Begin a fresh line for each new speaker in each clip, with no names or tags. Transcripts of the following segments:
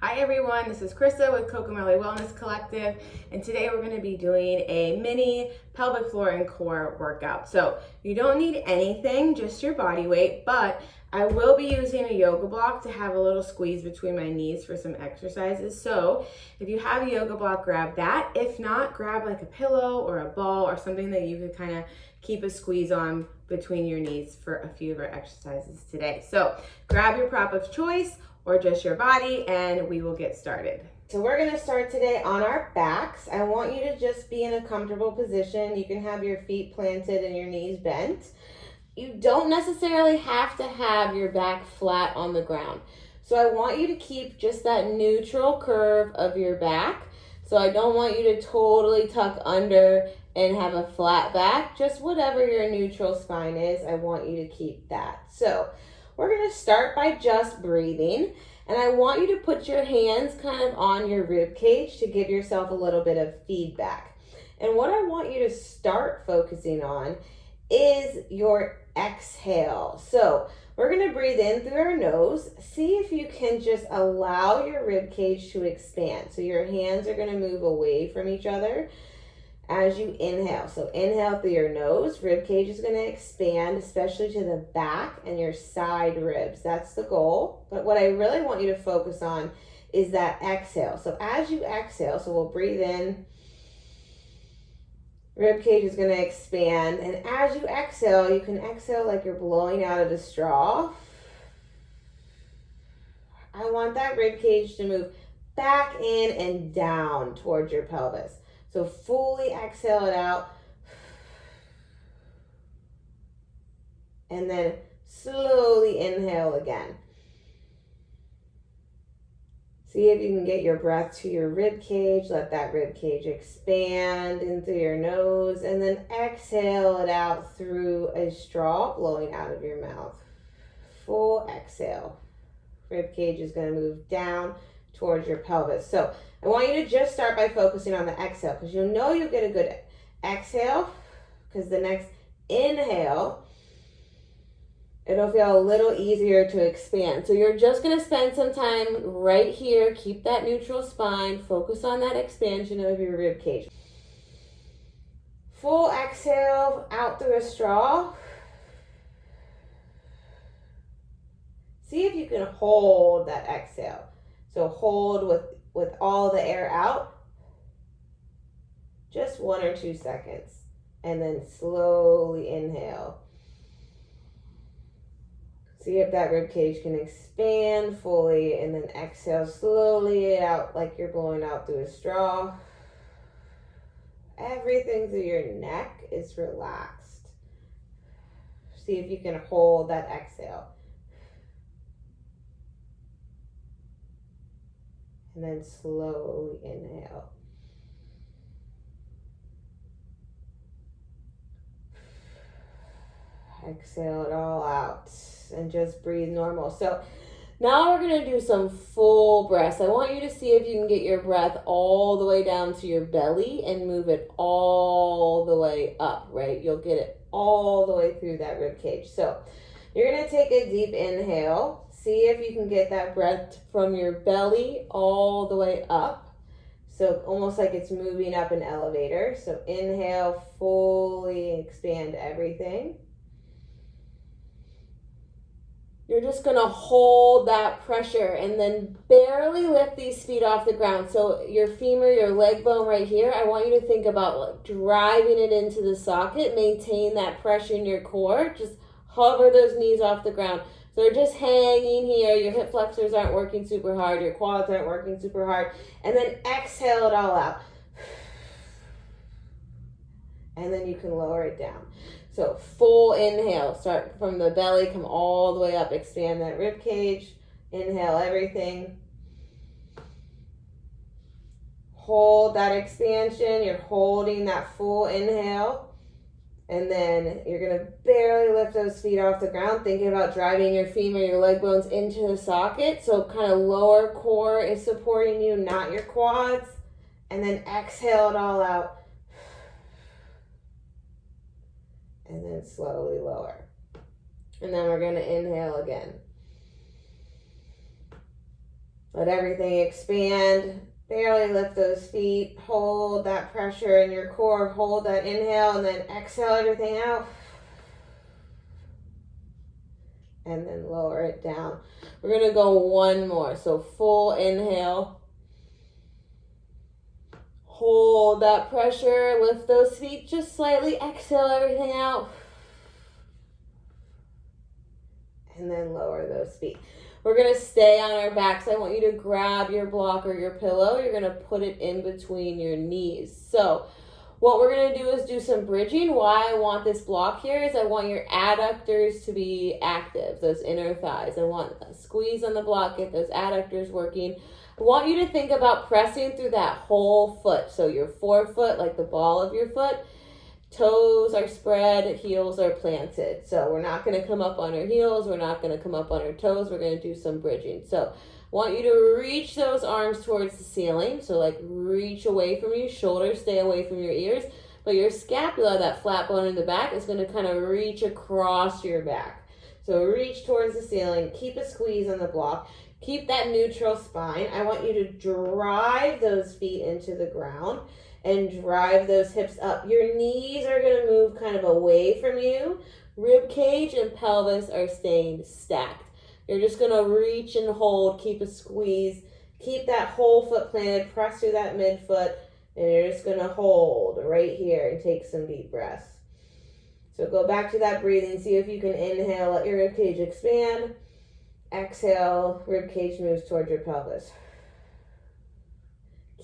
Hi everyone, this is Krista with Cocomelli Wellness Collective, and today we're going to be doing a mini pelvic floor and core workout. So you don't need anything, just your body weight, but I will be using a yoga block to have a little squeeze between my knees for some exercises. So if you have a yoga block, grab that. If not, grab like a pillow or a ball or something that you could kind of keep a squeeze on between your knees for a few of our exercises today. So grab your prop of choice or just your body, and we will get started. So we're gonna start today on our backs. I want you to just be in a comfortable position. You can have your feet planted and your knees bent. You don't necessarily have to have your back flat on the ground. So I want you to keep just that neutral curve of your back. So I don't want you to totally tuck under and have a flat back. Just whatever your neutral spine is, I want you to keep that. So we're going to start by just breathing, and I want you to put your hands kind of on your rib cage to give yourself a little bit of feedback. And what I want you to start focusing on is your exhale. So we're going to breathe in through our nose. See if you can just allow your rib cage to expand. So your hands are going to move away from each other as you inhale. So inhale through your nose, rib cage is going to expand, especially to the back and your side ribs. That's the goal. But what I really want you to focus on is that exhale. So as you exhale, so we'll breathe in, rib cage is going to expand. And as you exhale, you can exhale like you're blowing out of a straw. I want that rib cage to move back in and down towards your pelvis. So fully exhale it out. And then slowly inhale again. See if you can get your breath to your rib cage. Let that rib cage expand in through your nose. And then exhale it out through a straw blowing out of your mouth. Full exhale. Rib cage is going to move down towards your pelvis. So I want you to just start by focusing on the exhale, because you'll know you'll get a good exhale, because the next inhale, it'll feel a little easier to expand. So you're just going to spend some time right here. Keep that neutral spine. Focus on that expansion of your rib cage. Full exhale out through a straw. See if you can hold that exhale. So hold with all the air out. Just 1 or 2 seconds. And then slowly inhale. See if that rib cage can expand fully, and then exhale slowly out like you're blowing out through a straw. Everything through your neck is relaxed. See if you can hold that exhale. And then slowly inhale. Exhale it all out and just breathe normal. So now we're going to do some full breaths. I want you to see if you can get your breath all the way down to your belly and move it all the way up, right? You'll get it all the way through that rib cage. So you're going to take a deep inhale. See if you can get that breath from your belly all the way up. So almost like it's moving up an elevator. So inhale, fully expand everything. You're just going to hold that pressure and then barely lift these feet off the ground. So your femur, your leg bone right here, I want you to think about like driving it into the socket. Maintain that pressure in your core. Just hover those knees off the ground. So they're just hanging here. Your hip flexors aren't working super hard. Your quads aren't working super hard. And then exhale it all out. And then you can lower it down. So full inhale. Start from the belly. Come all the way up. Expand that rib cage. Inhale everything. Hold that expansion. You're holding that full inhale. And then you're going to barely lift those feet off the ground, thinking about driving your femur, your leg bones into the socket. So kind of lower core is supporting you, not your quads. And then exhale it all out. And then slowly lower. And then we're going to inhale again. Let everything expand. Barely lift those feet. Hold that pressure in your core. Hold that inhale and then exhale everything out. And then lower it down. We're going to go one more. So full inhale. Hold that pressure. Lift those feet just slightly. Exhale everything out. And then lower those feet. We're going to stay on our backs. I want you to grab your block or your pillow. You're going to put it in between your knees. So what we're going to do is do some bridging. Why I want this block here is I want your adductors to be active, those inner thighs. I want a squeeze on the block, get those adductors working. I want you to think about pressing through that whole foot. So your forefoot, like the ball of your foot, toes are spread, heels are planted. So we're not going to come up on our heels. We're not going to come up on our toes. We're going to do some bridging. So I want you to reach those arms towards the ceiling. So like reach away from your shoulders, stay away from your ears. But your scapula, that flat bone in the back, is going to kind of reach across your back. So reach towards the ceiling. Keep a squeeze on the block. Keep that neutral spine. I want you to drive those feet into the ground and drive those hips up. Your knees are going to move kind of away from you. Rib cage and pelvis are staying stacked. You're just going to reach and hold, keep a squeeze, keep that whole foot planted, press through that midfoot, and you're just going to hold right here and take some deep breaths. So go back to that breathing. See if you can inhale, let your rib cage expand. Exhale, rib cage moves towards your pelvis.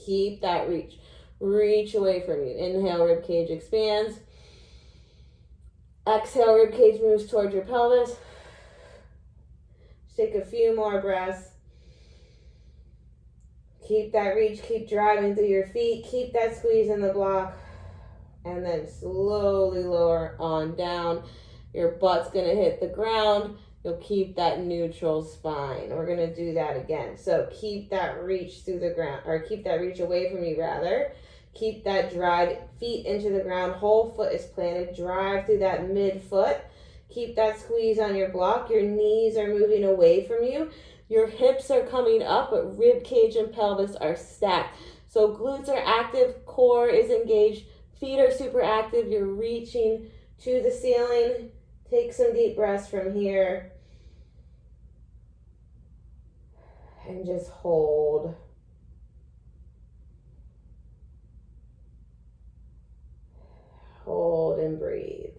Keep that reach. Reach away from you. Inhale, rib cage expands. Exhale, rib cage moves towards your pelvis. Just take a few more breaths. Keep that reach. Keep driving through your feet. Keep that squeeze in the block. And then slowly lower on down. Your butt's going to hit the ground. You'll keep that neutral spine. We're going to do that again. So keep that reach through the ground, or keep that reach away from you rather. Keep that drive feet into the ground. Whole foot is planted. Drive through that midfoot. Keep that squeeze on your block. Your knees are moving away from you. Your hips are coming up, but rib cage and pelvis are stacked. So glutes are active, core is engaged, feet are super active. You're reaching to the ceiling. Take some deep breaths from here. And just hold. Hold and breathe.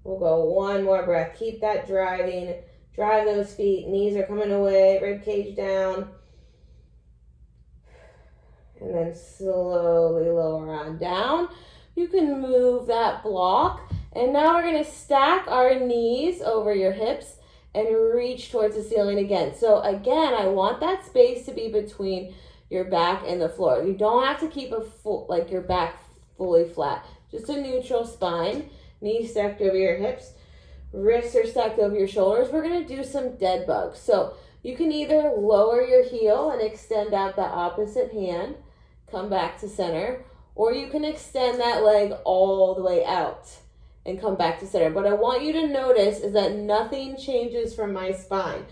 We'll go one more breath. Keep that driving. Drive those feet. Knees are coming away. Rib cage down. And then slowly lower on down. You can move that block. And now we're going to stack our knees over your hips and reach towards the ceiling again. So again, I want that space to be between your back and the floor. You don't have to keep your back fully flat. Just a neutral spine. Knees stacked over your hips. Wrists are stacked over your shoulders. We're going to do some dead bugs. So you can either lower your heel and extend out the opposite hand, come back to center, or you can extend that leg all the way out and come back to center. But I want you to notice is that nothing changes from my spine.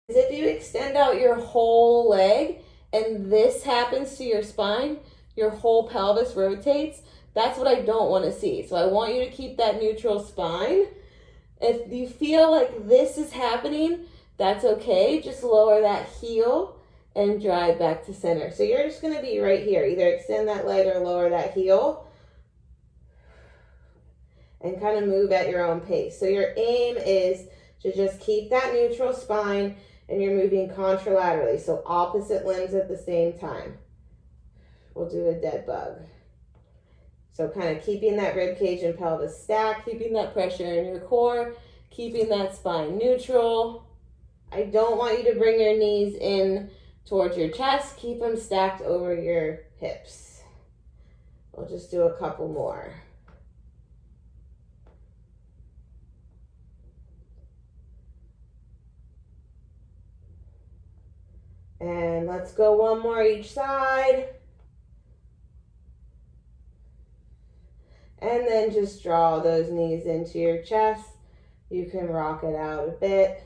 If you extend out your whole leg and this happens to your spine, your whole pelvis rotates. That's what I don't want to see. So I want you to keep that neutral spine. If you feel like this is happening, that's okay. Just lower that heel and drive back to center. So you're just going to be right here. Either extend that leg or lower that heel. And kind of move at your own pace. So your aim is to just keep that neutral spine and you're moving contralaterally. So opposite limbs at the same time. We'll do a dead bug. So kind of keeping that rib cage and pelvis stacked, keeping that pressure in your core, keeping that spine neutral. I don't want you to bring your knees in towards your chest. Keep them stacked over your hips. We'll just do a couple more. And let's go one more each side. And then just draw those knees into your chest. You can rock it out a bit.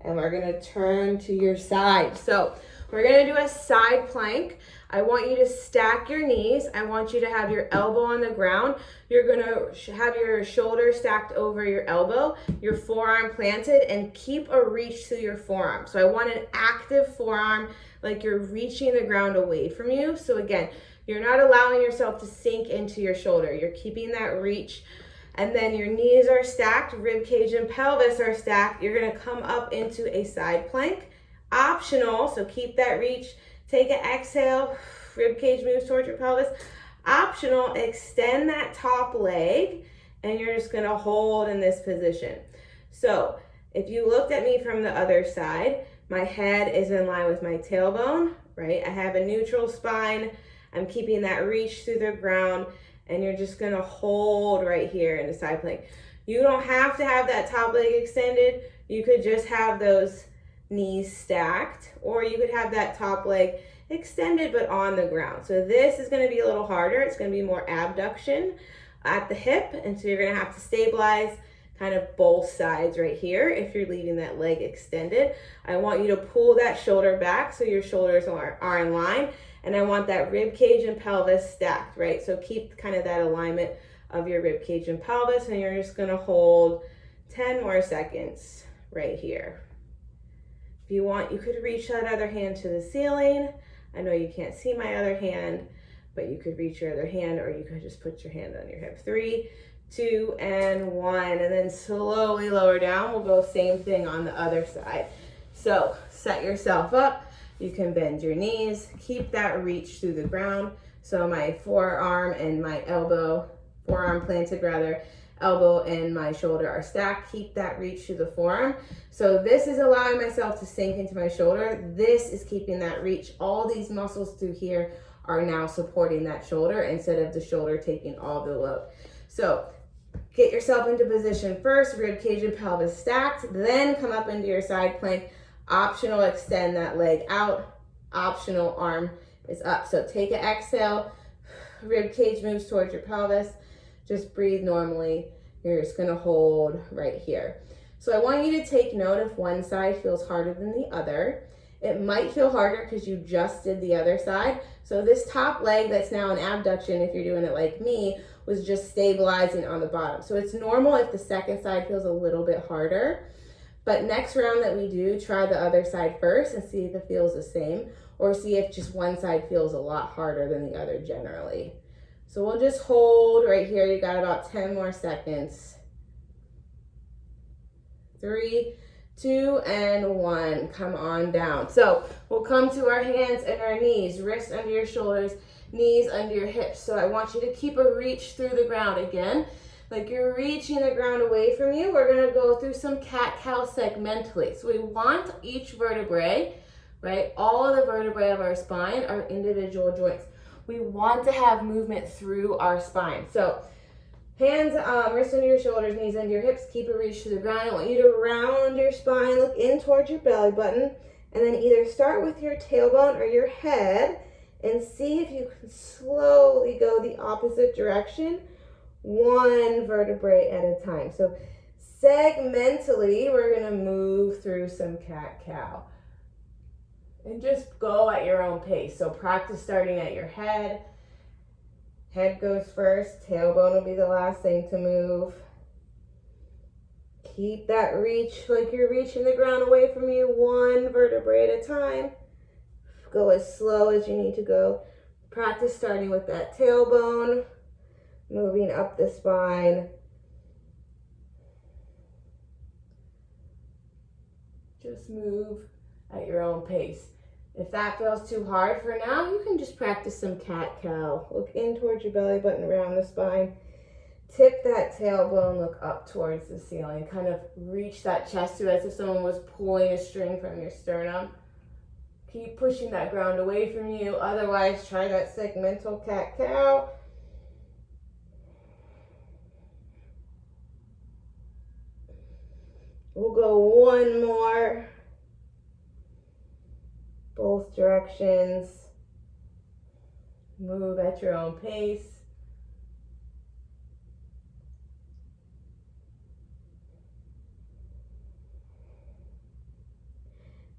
And we're gonna turn to your side. So we're gonna do a side plank. I want you to stack your knees. I want you to have your elbow on the ground. You're gonna have your shoulder stacked over your elbow, your forearm planted, and keep a reach to your forearm. So I want an active forearm, like you're reaching the ground away from you. So again, you're not allowing yourself to sink into your shoulder. You're keeping that reach. And then your knees are stacked, rib cage and pelvis are stacked. You're gonna come up into a side plank. Optional, so keep that reach. Take an exhale, rib cage moves towards your pelvis. Optional, extend that top leg, and you're just gonna hold in this position. So if you looked at me from the other side, my head is in line with my tailbone, right? I have a neutral spine. I'm keeping that reach through the ground, and you're just gonna hold right here in the side plank. You don't have to have that top leg extended. You could just have those knees stacked, or you could have that top leg extended but on the ground. So this is gonna be a little harder. It's gonna be more abduction at the hip, and so you're gonna have to stabilize kind of both sides right here if you're leaving that leg extended. I want you to pull that shoulder back so your shoulders are in line, and I want that rib cage and pelvis stacked, right? So keep kind of that alignment of your rib cage and pelvis, and you're just gonna hold 10 more seconds right here. If you want, you could reach that other hand to the ceiling. I know you can't see my other hand, but you could reach your other hand, or you could just put your hand on your hip. 3, 2, and 1, and then slowly lower down. We'll go same thing on the other side. So set yourself up. You can bend your knees, keep that reach through the ground. So my forearm and my elbow, forearm planted rather, elbow and my shoulder are stacked. Keep that reach through the forearm. So this is allowing myself to sink into my shoulder. This is keeping that reach. All these muscles through here are now supporting that shoulder instead of the shoulder taking all the load. So get yourself into position first, rib cage and pelvis stacked, then come up into your side plank. Optional, extend that leg out. Optional, arm is up. So take an exhale, rib cage moves towards your pelvis. Just breathe normally. You're just gonna hold right here. So I want you to take note if one side feels harder than the other. It might feel harder because you just did the other side. So this top leg that's now an abduction, if you're doing it like me, was just stabilizing on the bottom. So it's normal if the second side feels a little bit harder. But next round that we do, try the other side first and see if it feels the same, or see if just one side feels a lot harder than the other generally. So we'll just hold right here. You got about 10 more seconds. 3, 2, and 1. Come on down. So we'll come to our hands and our knees, wrists under your shoulders, knees under your hips. So I want you to keep a reach through the ground again. Like you're reaching the ground away from you. We're gonna go through some cat-cow segmentally. So we want each vertebrae, right? All of the vertebrae of our spine are individual joints. We want to have movement through our spine. So hands, wrists under your shoulders, knees under your hips, keep a reach to the ground. I want you to round your spine, look in towards your belly button, and then either start with your tailbone or your head and see if you can slowly go the opposite direction, one vertebrae at a time. So segmentally, we're gonna move through some cat-cow. And just go at your own pace. So practice starting at your head. Head goes first, tailbone will be the last thing to move. Keep that reach like you're reaching the ground away from you, one vertebrae at a time. Go as slow as you need to go. Practice starting with that tailbone, moving up the spine. Just move at your own pace. If that feels too hard for now, you can just practice some cat-cow. Look in towards your belly button, around the spine. Tip that tailbone, look up towards the ceiling. Kind of reach that chest through as if someone was pulling a string from your sternum. Keep pushing that ground away from you. Otherwise, try that segmental cat-cow. We'll go one more. Both directions. Move at your own pace.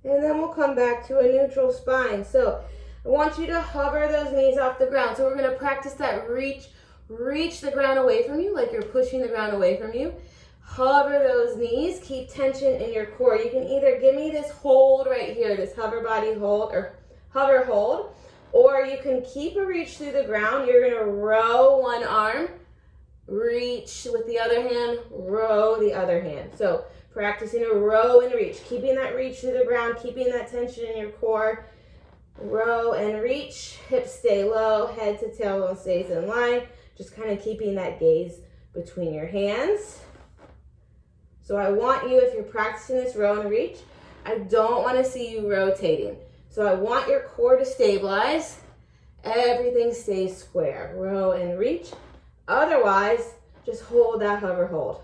And then we'll come back to a neutral spine. So I want you to hover those knees off the ground. So we're gonna practice that reach the ground away from you, like you're pushing the ground away from you. Hover those knees, keep tension in your core. You can either give me this hold right here, this hover body hold or hover hold, or you can keep a reach through the ground. You're gonna row one arm, reach with the other hand, row the other hand. So practicing a row and reach, keeping that reach through the ground, keeping that tension in your core. Row and reach, hips stay low, head to tailbone stays in line. Just kind of keeping that gaze between your hands. So I want you, if you're practicing this row and reach, I don't want to see you rotating. So I want your core to stabilize. Everything stays square. Row and reach. Otherwise, just hold that hover hold.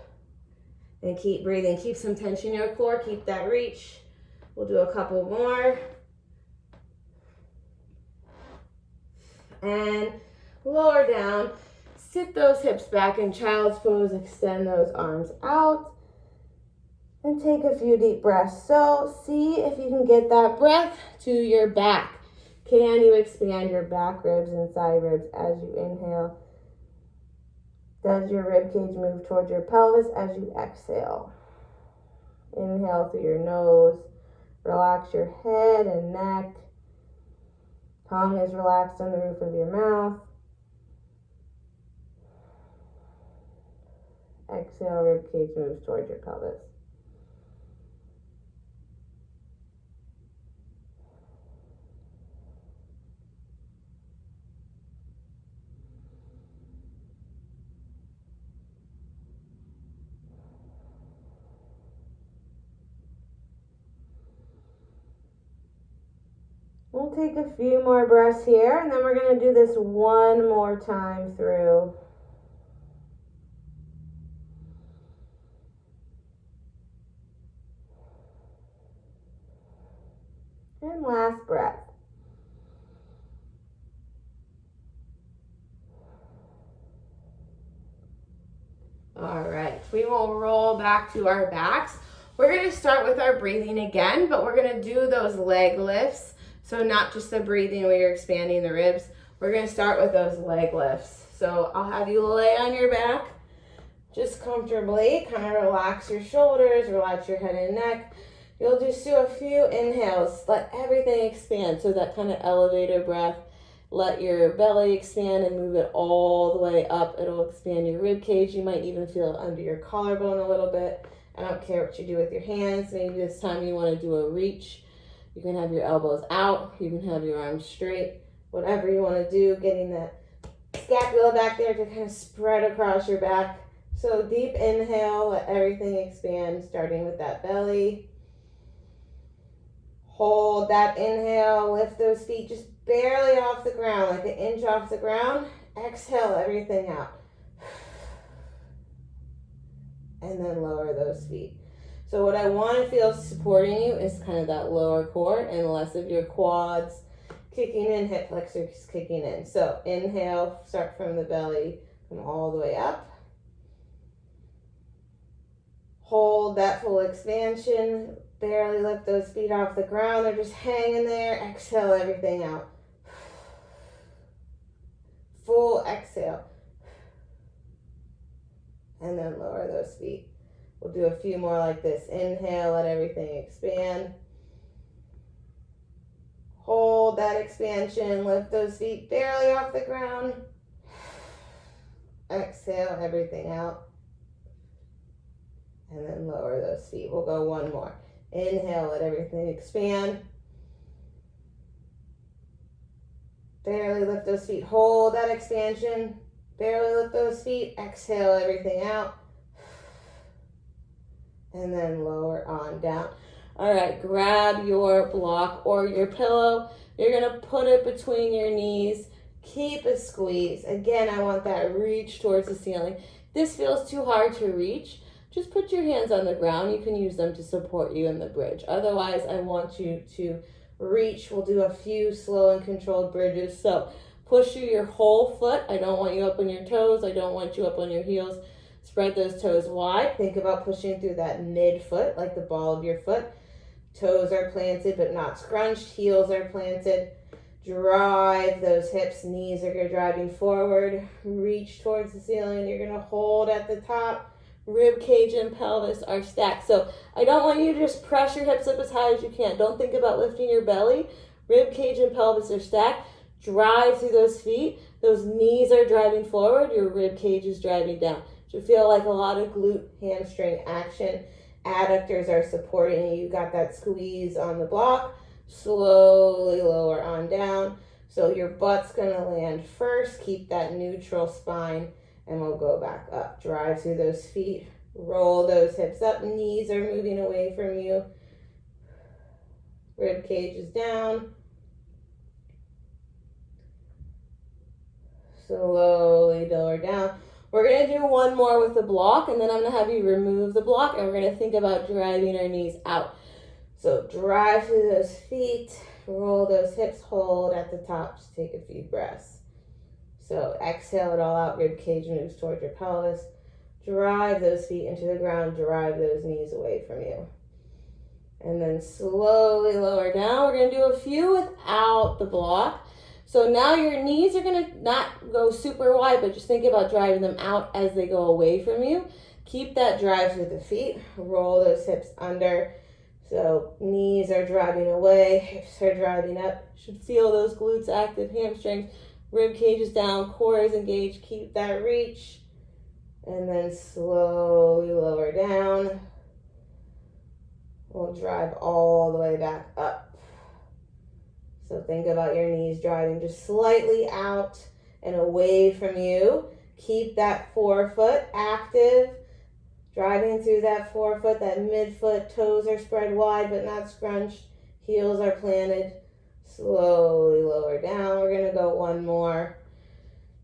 And keep breathing. Keep some tension in your core. Keep that reach. We'll do a couple more. And lower down. Sit those hips back in child's pose. Extend those arms out. And take a few deep breaths. So see if you can get that breath to your back. Can you expand your back ribs and side ribs as you inhale? Does your rib cage move towards your pelvis as you exhale? Inhale through your nose. Relax your head and neck. Tongue is relaxed on the roof of your mouth. Exhale, rib cage moves towards your pelvis. We'll take a few more breaths here, and then we're going to do this one more time through. And last breath. All right, we will roll back to our backs. We're going to start with our breathing again, but we're going to do those leg lifts. So not just the breathing where you're expanding the ribs. We're going to start with those leg lifts. So I'll have you lay on your back just comfortably. Kind of relax your shoulders, relax your head and neck. You'll just do a few inhales. Let everything expand. So that kind of elevator breath. Let your belly expand and move it all the way up. It'll expand your rib cage. You might even feel it under your collarbone a little bit. I don't care what you do with your hands. Maybe this time you want to do a reach. You can have your elbows out. You can have your arms straight. Whatever you want to do, getting that scapula back there to kind of spread across your back. So deep inhale, let everything expand, starting with that belly. Hold that inhale, lift those feet just barely off the ground, like an inch off the ground. Exhale everything out. And then lower those feet. So what I want to feel supporting you is kind of that lower core and less of your quads kicking in, hip flexors kicking in. So inhale, start from the belly, come all the way up. Hold that full expansion. Barely lift those feet off the ground. They're just hanging there. Exhale everything out. Full exhale. And then lower those feet. We'll do a few more like this. Inhale, let everything expand. Hold that expansion. Lift those feet barely off the ground. Exhale everything out. And then lower those feet. We'll go one more. Inhale, let everything expand. Barely lift those feet. Hold that expansion. Barely lift those feet. Exhale everything out. And then lower on down. All right, grab your block or your pillow. You're going to put it between your knees. Keep a squeeze. Again, I want that reach towards the ceiling. This feels too hard to reach. Just put your hands on the ground. You can use them to support you in the bridge. Otherwise, I want you to reach. We'll do a few slow and controlled bridges. So push through your whole foot. I don't want you up on your toes. I don't want you up on your heels. Spread those toes wide. Think about pushing through that midfoot, like the ball of your foot. Toes are planted but not scrunched. Heels are planted. Drive those hips. Knees are driving forward. Reach towards the ceiling. You're going to hold at the top. Rib cage and pelvis are stacked. So I don't want you to just press your hips up as high as you can. Don't think about lifting your belly. Rib cage and pelvis are stacked. Drive through those feet. Those knees are driving forward. Your rib cage is driving down. You feel like a lot of glute hamstring action. Adductors are supporting you. You got that squeeze on the block. Slowly lower on down. So your butt's going to land first. Keep that neutral spine, and we'll go back up. Drive through those feet. Roll those hips up. Knees are moving away from you. Rib cage is down. Slowly lower down. We're going to do one more with the block, and then I'm going to have you remove the block, and we're going to think about driving our knees out. So drive through those feet, roll those hips, hold at the top. Just take a few breaths. So exhale it all out, rib cage moves towards your pelvis. Drive those feet into the ground, drive those knees away from you. And then slowly lower down. We're going to do a few without the block. So now your knees are going to not go super wide, but just think about driving them out as they go away from you. Keep that drive through the feet. Roll those hips under. So knees are driving away, hips are driving up. Should feel those glutes active, hamstrings. Rib cage is down, core is engaged. Keep that reach. And then slowly lower down. We'll drive all the way back up. So think about your knees driving just slightly out and away from you. Keep that forefoot active. Driving through that forefoot, that midfoot. Toes are spread wide but not scrunched. Heels are planted. Slowly lower down. We're going to go one more.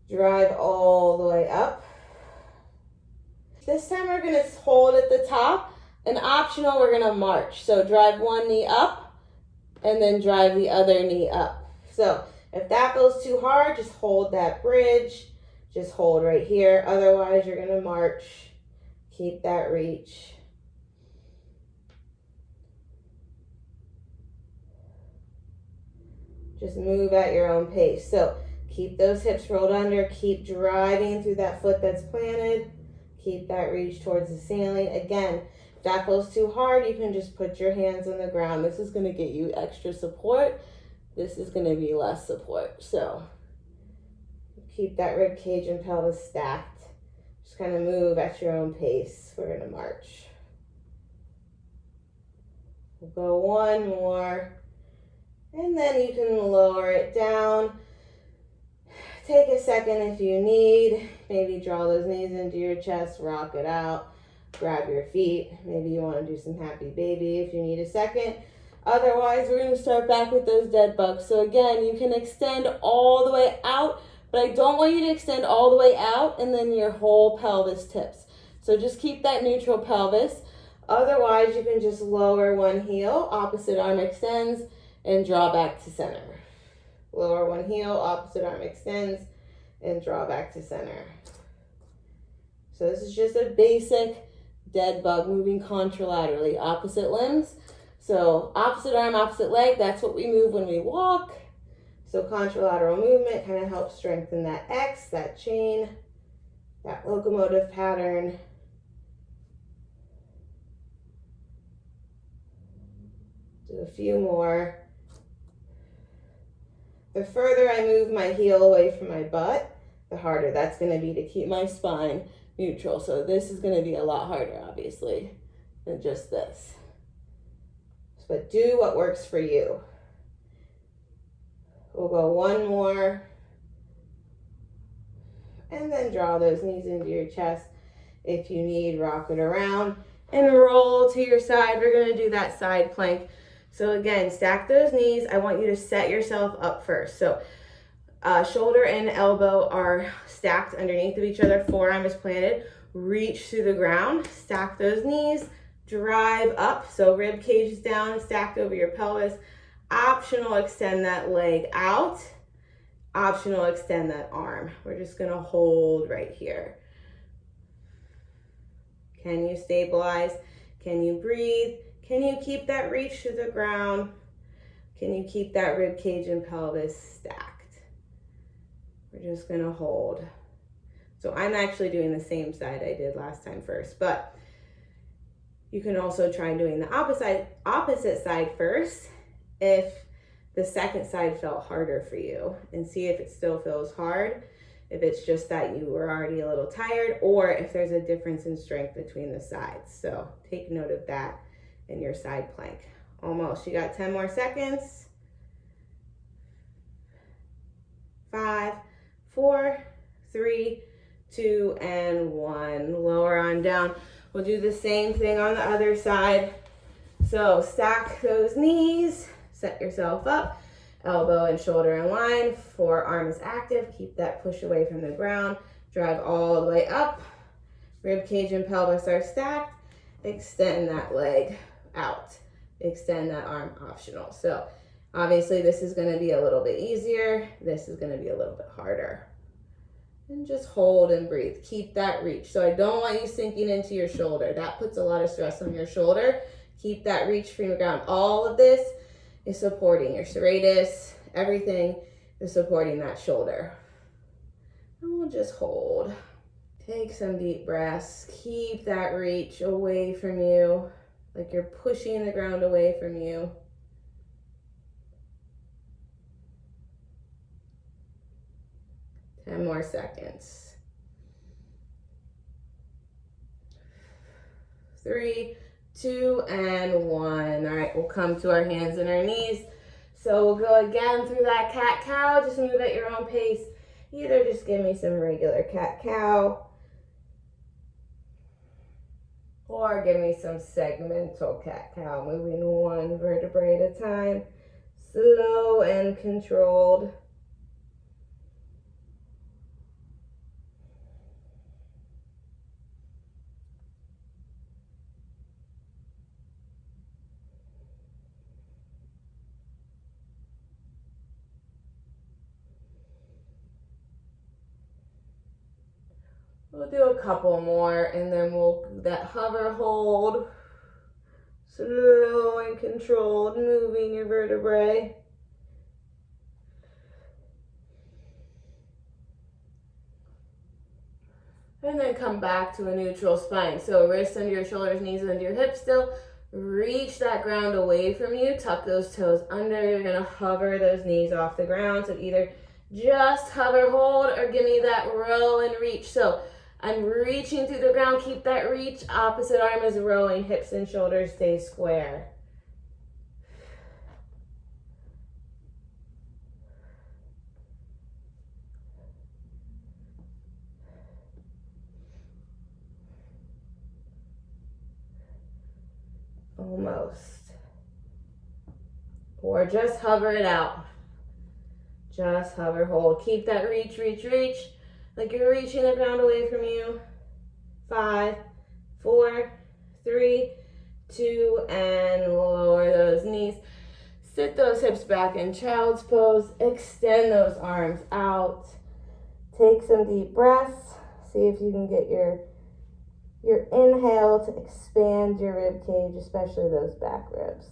Drive all the way up. This time we're going to hold at the top. And optional, we're going to march. So drive one knee up and then drive the other knee up. So if that goes too hard, just hold that bridge. Just hold right here. Otherwise, you're going to march. Keep that reach. Just move at your own pace. So keep those hips rolled under. Keep driving through that foot that's planted. Keep that reach towards the ceiling. Again, if that goes too hard, you can just put your hands on the ground. This is going to get you extra support. This is going to be less support. So keep that rib cage and pelvis stacked. Just kind of move at your own pace. We're going to march. We'll go one more. And then you can lower it down. Take a second if you need. Maybe draw those knees into your chest, rock it out. Grab your feet. Maybe you want to do some happy baby if you need a second. Otherwise, we're going to start back with those dead bugs. So again, you can extend all the way out, but I don't want you to extend all the way out and then your whole pelvis tips. So just keep that neutral pelvis. Otherwise, you can just lower one heel, opposite arm extends, and draw back to center. Lower one heel, opposite arm extends, and draw back to center. So this is just a basic dead bug moving contralaterally, opposite limbs. So opposite arm, opposite leg, that's what we move when we walk. So contralateral movement kind of helps strengthen that X, that chain, that locomotive pattern. Do a few more. The further I move my heel away from my butt, the harder that's going to be to keep my spine neutral. So this is going to be a lot harder, obviously, than just this. But do what works for you. We'll go one more. And then draw those knees into your chest. If you need, rock it around and roll to your side. We're going to do that side plank. So again, stack those knees. I want you to set yourself up first. So shoulder and elbow are stacked underneath of each other. Forearm is planted. Reach through the ground. Stack those knees. Drive up. So rib cage is down, stacked over your pelvis. Optional, extend that leg out. Optional, extend that arm. We're just going to hold right here. Can you stabilize? Can you breathe? Can you keep that reach to the ground? Can you keep that rib cage and pelvis stacked? We're just gonna hold. So I'm actually doing the same side I did last time first, but you can also try doing the opposite side first if the second side felt harder for you, and see if it still feels hard, if it's just that you were already a little tired, or if there's a difference in strength between the sides. So take note of that in your side plank. Almost, you got 10 more seconds. 5, 4, 3, 2, and 1. Lower on down. We'll do the same thing on the other side. So stack those knees, set yourself up, elbow and shoulder in line, forearm is active, keep that push away from the ground, drive all the way up, rib cage and pelvis are stacked, extend that leg out, extend that arm optional. So obviously this is going to be a little bit easier, this is going to be a little bit harder. And just hold and breathe. Keep that reach. So I don't want you sinking into your shoulder. That puts a lot of stress on your shoulder. Keep that reach from the ground. All of this is supporting your serratus. Everything is supporting that shoulder. And we'll just hold. Take some deep breaths. Keep that reach away from you, like you're pushing the ground away from you. Ten more seconds. 3, 2, and 1. All right, we'll come to our hands and our knees. So we'll go again through that cat-cow. Just move at your own pace. Either just give me some regular cat-cow, or give me some segmental cat-cow, moving one vertebrae at a time, slow and controlled. We'll do a couple more, and then we'll do that hover hold, slow and controlled, moving your vertebrae. And then come back to a neutral spine. So wrists under your shoulders, knees under your hips still. Reach that ground away from you, tuck those toes under. You're gonna hover those knees off the ground. So either just hover, hold, or give me that row and reach. So I'm reaching through the ground, keep that reach. Opposite arm is rowing, hips and shoulders stay square. Almost. Or just hover it out. Just hover, hold. Keep that reach, reach, reach. Like you're reaching the ground away from you. 5, 4, 3, 2, and lower those knees. Sit those hips back in child's pose. Extend those arms out. Take some deep breaths. See if you can get your inhale to expand your rib cage, especially those back ribs.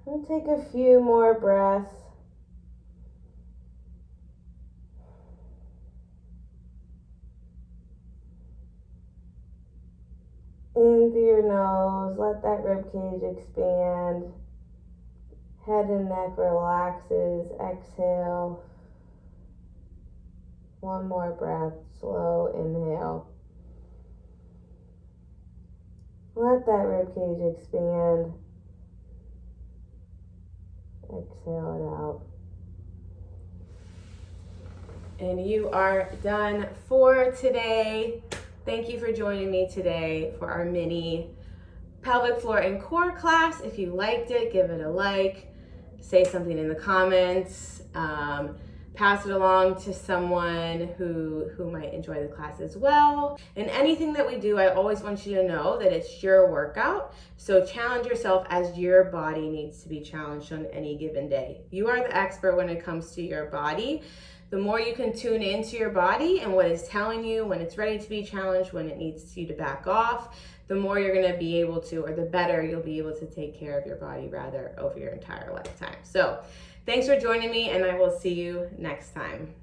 We'll take a few more breaths. In through your nose, let that rib cage expand. Head and neck relaxes. Exhale. One more breath, slow inhale. Let that rib cage expand. Exhale it out. And you are done for today. Thank you for joining me today for our mini pelvic floor and core class. If you liked it, give it a like. Say something in the comments. pass it along to someone who might enjoy the class as well. And anything that we do, I always want you to know that it's your workout. So challenge yourself as your body needs to be challenged on any given day. You are the expert when it comes to your body. The more you can tune into your body and what it's telling you when it's ready to be challenged, when it needs you to back off, the more you're going to be able to, or the better you'll be able to take care of your body rather over your entire lifetime. So thanks for joining me, and I will see you next time.